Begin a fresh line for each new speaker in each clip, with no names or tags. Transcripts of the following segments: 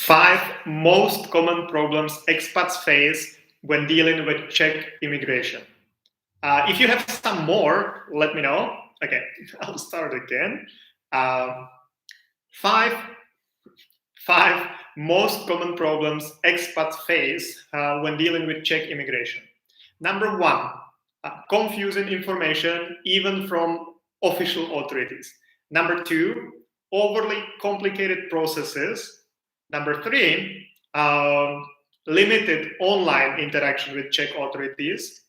5 most common problems expats face when dealing with Czech immigration. If you have some more, let me know. Okay, I'll start again. Uh, five, five most common problems expats face when dealing with Czech immigration. Number 1, confusing information even from official authorities. Number 2, overly complicated processes. Number 3, limited online interaction with Czech authorities.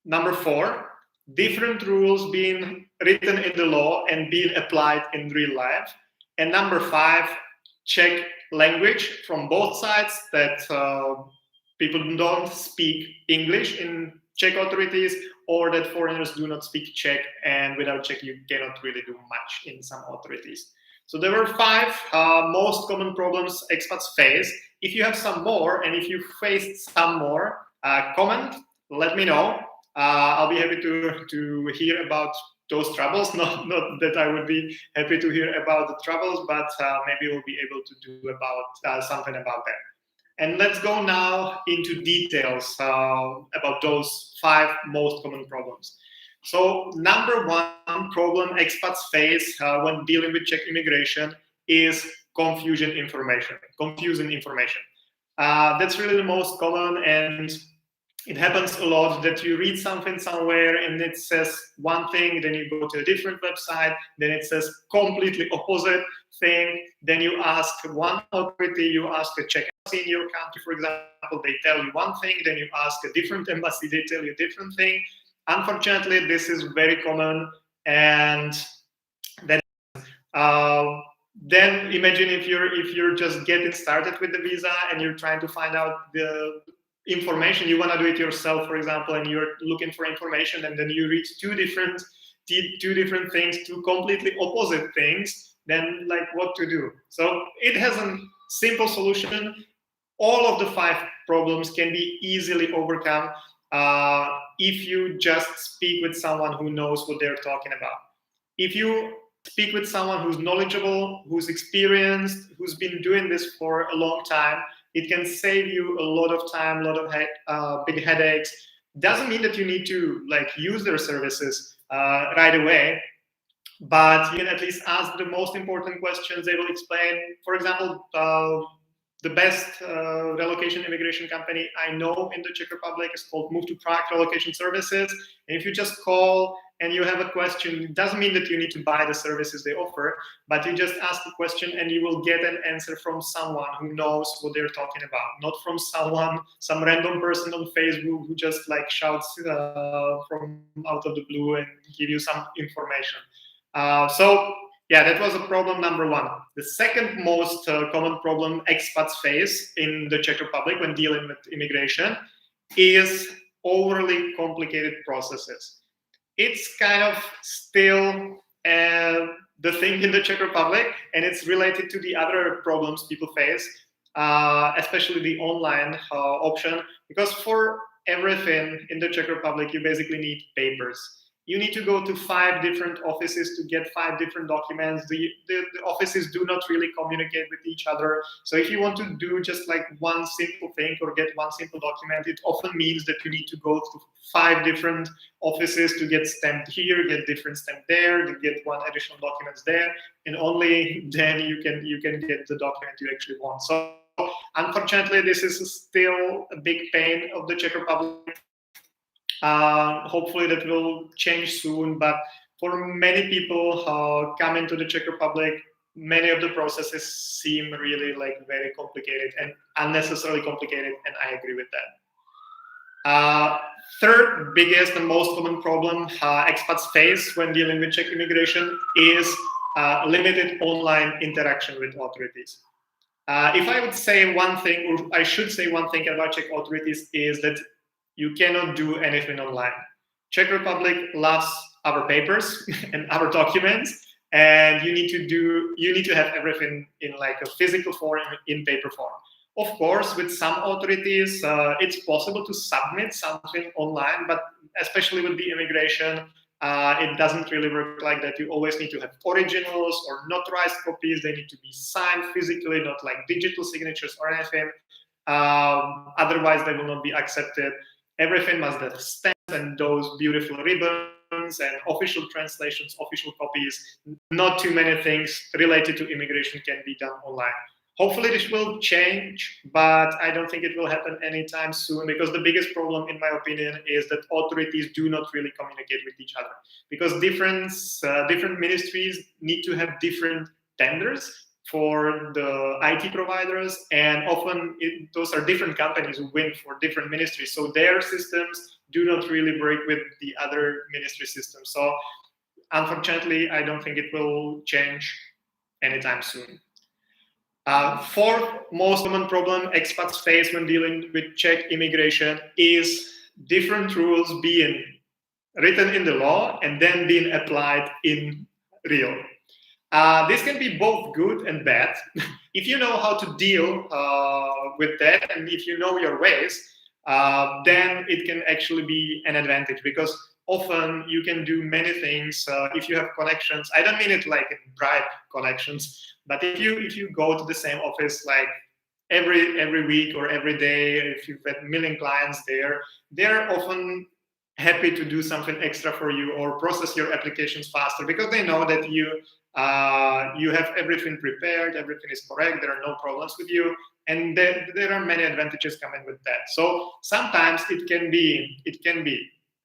Number 4, different rules being written in the law and being applied in real life. And number 5, Czech language from both sides, that people don't speak English in Czech authorities, or that foreigners do not speak Czech, and without Czech you cannot really do much in some authorities. So there were 5 most common problems expats face. If you have some more, and if you faced some more, comment, let me know. I'll be happy to hear about those troubles. Not that I would be happy to hear about the troubles, but maybe we'll be able to do about something about that. And let's go now into details about those 5 most common problems. So number 1 problem expats face when dealing with Czech immigration is confusing information. That's really the most common, and it happens a lot that you read something somewhere and it says one thing, then you go to a different website, then it says completely opposite thing. Then you ask one authority, you ask a Czech embassy in your country, for example, they tell you one thing, then you ask a different embassy, they tell you a different thing. Unfortunately, this is very common, and that then imagine if you're just getting started with the visa and you're trying to find out the information, you want to do it yourself, for example, and you're looking for information, and then you read two different things, two completely opposite things, then like what to do? So it has a simple solution. All of the 5 problems can be easily overcome if you just speak with someone who knows what they're talking about. If you speak with someone who's knowledgeable, who's experienced, who's been doing this for a long time, it can save you a lot of time, a lot of big headaches. Doesn't mean that you need to use their services right away, but you can at least ask the most important questions. They will explain. For example, the best relocation immigration company I know in the Czech Republic is called Move to Prague Relocation Services. And if you just call and you have a question, it doesn't mean that you need to buy the services they offer, but you just ask a question and you will get an answer from someone who knows what they're talking about, not from some random person on Facebook who just shouts from out of the blue and give you some information. So yeah, that was a problem number 1. The second most common problem expats face in the Czech Republic when dealing with immigration is overly complicated processes. It's kind of still the thing in the Czech Republic, and it's related to the other problems people face, especially the online option, because for everything in the Czech Republic, you basically need papers. You need to go to 5 different offices to get 5 different documents. The offices do not really communicate with each other. So if you want to do just one simple thing or get one simple document, it often means that you need to go to 5 different offices to get stamped here, get different stamp there, to get one additional documents there, and only then you can get the document you actually want. So unfortunately, this is still a big pain of the Czech Republic. Hopefully that will change soon, but for many people coming to the Czech Republic, many of the processes seem really very complicated and unnecessarily complicated, and I agree with that. Third biggest and most common problem expats face when dealing with Czech immigration is limited online interaction with authorities. If I would say one thing, or I should say one thing about Czech authorities, is that you cannot do anything online. Czech Republic loves our papers and our documents, and you need to have everything in a physical form, in paper form. Of course, with some authorities, it's possible to submit something online, but especially with the immigration, It doesn't really work like that. You always need to have originals or notarized copies. They need to be signed physically, not like digital signatures or anything. Otherwise, they will not be accepted. Everything must have stamps and those beautiful ribbons and official translations, official copies. Not too many things related to immigration can be done online. Hopefully this will change, but I don't think it will happen anytime soon, because the biggest problem, in my opinion, is that authorities do not really communicate with each other, because different ministries need to have different tenders for the IT providers, and often those are different companies who win for different ministries, so their systems do not really work with the other ministry systems. So unfortunately, I don't think it will change anytime soon. Fourth most common problem expats face when dealing with Czech immigration is different rules being written in the law and then being applied in real. This can be both good and bad. If you know how to deal with that, and if you know your ways, then it can actually be an advantage, because often you can do many things if you have connections. I don't mean it like bribe connections, but if you go to the same office like every week or every day, if you've got a million clients there, they're often happy to do something extra for you or process your applications faster, because they know that you have everything prepared, everything is correct, there are no problems with you, and there are many advantages coming with that. So sometimes it can be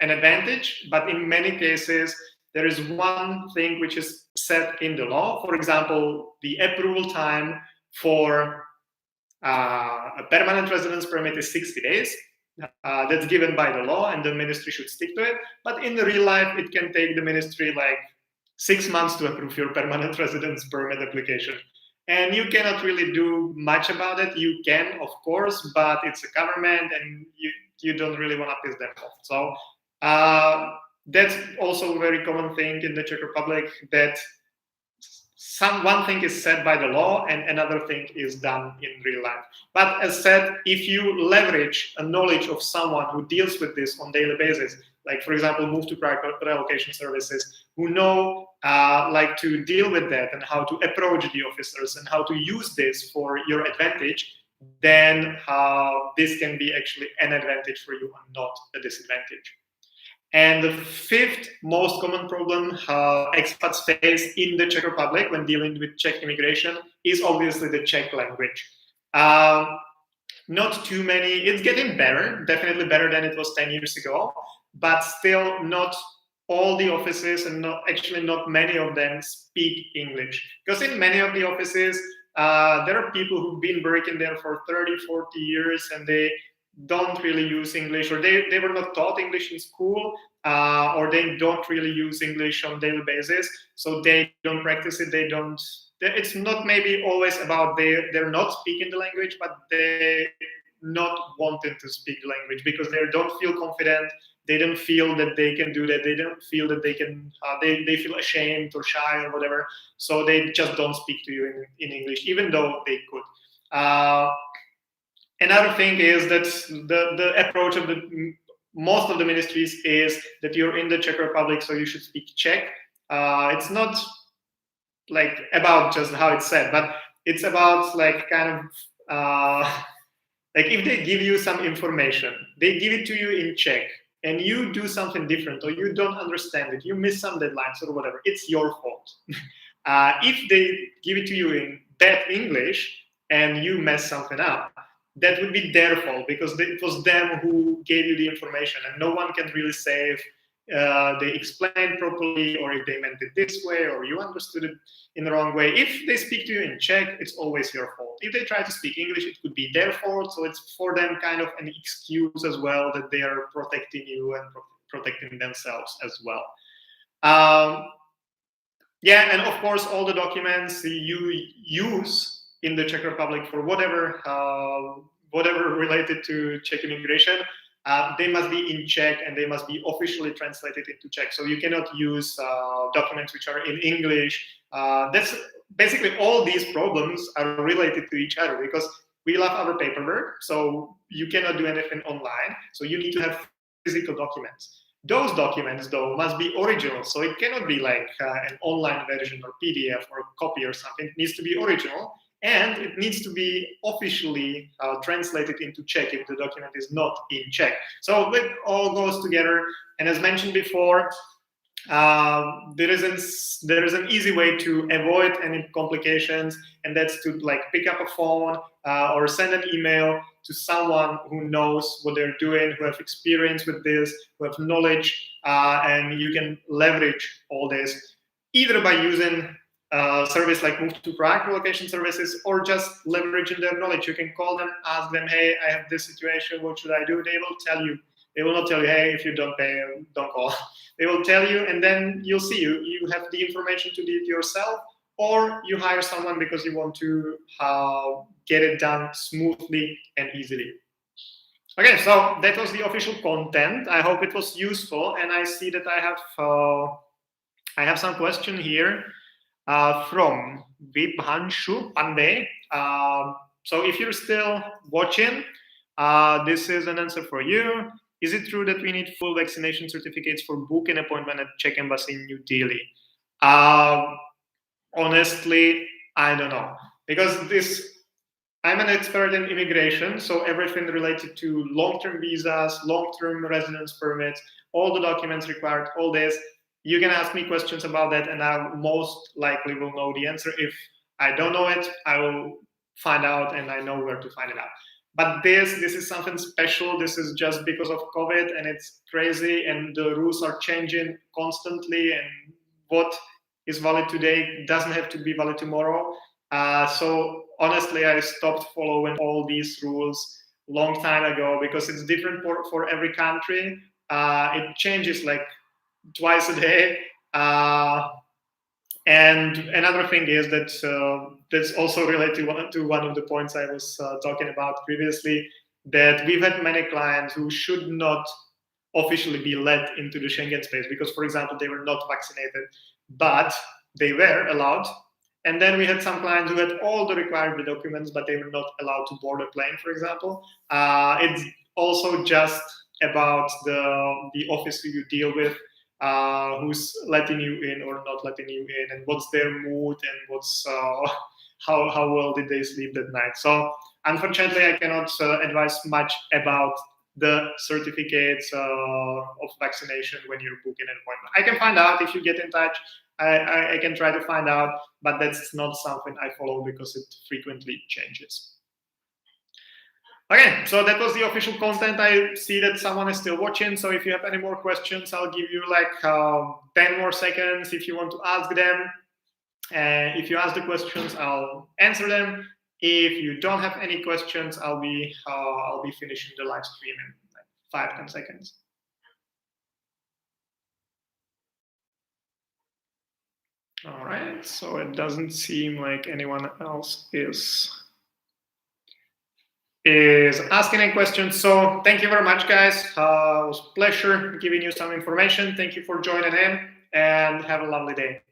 an advantage, but in many cases there is one thing which is set in the law. For example, the approval time for a permanent residence permit is 60 days. That's given by the law, and the ministry should stick to it. But in real life, it can take the ministry like 6 months to approve your permanent residence permit application. And you cannot really do much about it. You can, of course, but it's a government, and you don't really want to piss them off. So that's also a very common thing in the Czech Republic, that one thing is said by the law and another thing is done in real life. But as said, if you leverage a knowledge of someone who deals with this on daily basis, like for example, move to relocation services, who know like to deal with that and how to approach the officers and how to use this for your advantage, then this can be actually an advantage for you and not a disadvantage. And the fifth most common problem expats face in the Czech Republic when dealing with Czech immigration is obviously the Czech language. Not too many, it's getting better, definitely better than it was 10 years ago, but still not all the offices, and not many of them speak English. Because in many of the offices, there are people who've been working there for 30, 40 years, and they don't really use English, or they were not taught English in school, or they don't really use English on a daily basis, so they don't practice it. It's not maybe always about they're not speaking the language, but they not wanting to speak the language because they don't feel confident. They don't feel that they can do that. They don't feel that they can. They feel ashamed or shy or whatever. So they just don't speak to you in English, even though they could. Another thing is that the approach of most of the ministries is that you're in the Czech Republic, so you should speak Czech. It's not like about just how it's said, but it's about like kind of like if they give you some information, they give it to you in Czech, and you do something different, or you don't understand it, you miss some deadlines or whatever, it's your fault. If they give it to you in bad English and you mess something up, that would be their fault, because it was them who gave you the information, and no one can really say if they explained properly, or if they meant it this way, or you understood it in the wrong way. If they speak to you in Czech, it's always your fault. If they try to speak English, it could be their fault. So it's for them kind of an excuse as well, that they are protecting you and protecting themselves as well. Yeah, and of course, all the documents you use in the Czech Republic for whatever related to Czech immigration, they must be in Czech, and they must be officially translated into Czech. So you cannot use documents which are in English. That's basically all these problems are related to each other, because we love our paperwork, so you cannot do anything online. So you need to have physical documents. Those documents, though, must be original. So it cannot be like an online version or PDF or a copy or something. It needs to be original, and it needs to be officially translated into Czech if the document is not in Czech. So it all goes together. And as mentioned before, there is an easy way to avoid any complications, and that's to like pick up a phone or send an email to someone who knows what they're doing, who have experience with this, who have knowledge, and you can leverage all this either by using a service like Move to Prague relocation services, or just leveraging their knowledge. You can call them, ask them, hey, I have this situation, what should I do? They will tell you. They will not tell you, hey, if you don't pay, don't call. They will tell you, and then you'll see you have the information to do it yourself, or you hire someone because you want to get it done smoothly and easily. Okay, so that was the official content. I hope it was useful, and I see that I have some question here from Vibhanshu Pandey. So if you're still watching, this is an answer for you. Is it true that we need full vaccination certificates for booking an appointment at Czech Embassy in New Delhi? Honestly, I don't know. Because I'm an expert in immigration, so everything related to long-term visas, long-term residence permits, all the documents required, all this, you can ask me questions about that, and I most likely will know the answer. If I don't know it, I will find out, and I know where to find it out. But this is something special. This is just because of COVID, and it's crazy, and the rules are changing constantly, and what is valid today doesn't have to be valid tomorrow. So honestly, I stopped following all these rules long time ago because it's different for every country. It changes like twice a day. And another thing is that that's also related to one of the points I was talking about previously, that we've had many clients who should not officially be let into the Schengen space because, for example, they were not vaccinated, but they were allowed. And then we had some clients who had all the required documents, but they were not allowed to board a plane, for example. It's also just about the office who you deal with, who's letting you in or not letting you in, and what's their mood, and what's how well did they sleep that night. So unfortunately, I cannot advise much about the certificates of vaccination when you're booking an appointment. I can find out if you get in touch. I can try to find out, but that's not something I follow because it frequently changes. Okay, so that was the official content. I see that someone is still watching, so if you have any more questions, I'll give you like 10 more seconds if you want to ask them. If you ask the questions, I'll answer them. If you don't have any questions, I'll be finishing the live stream in like 5-10 seconds. All right, so it doesn't seem like anyone else is asking any questions. So thank you very much, guys. It was a pleasure giving you some information. Thank you for joining in, and have a lovely day.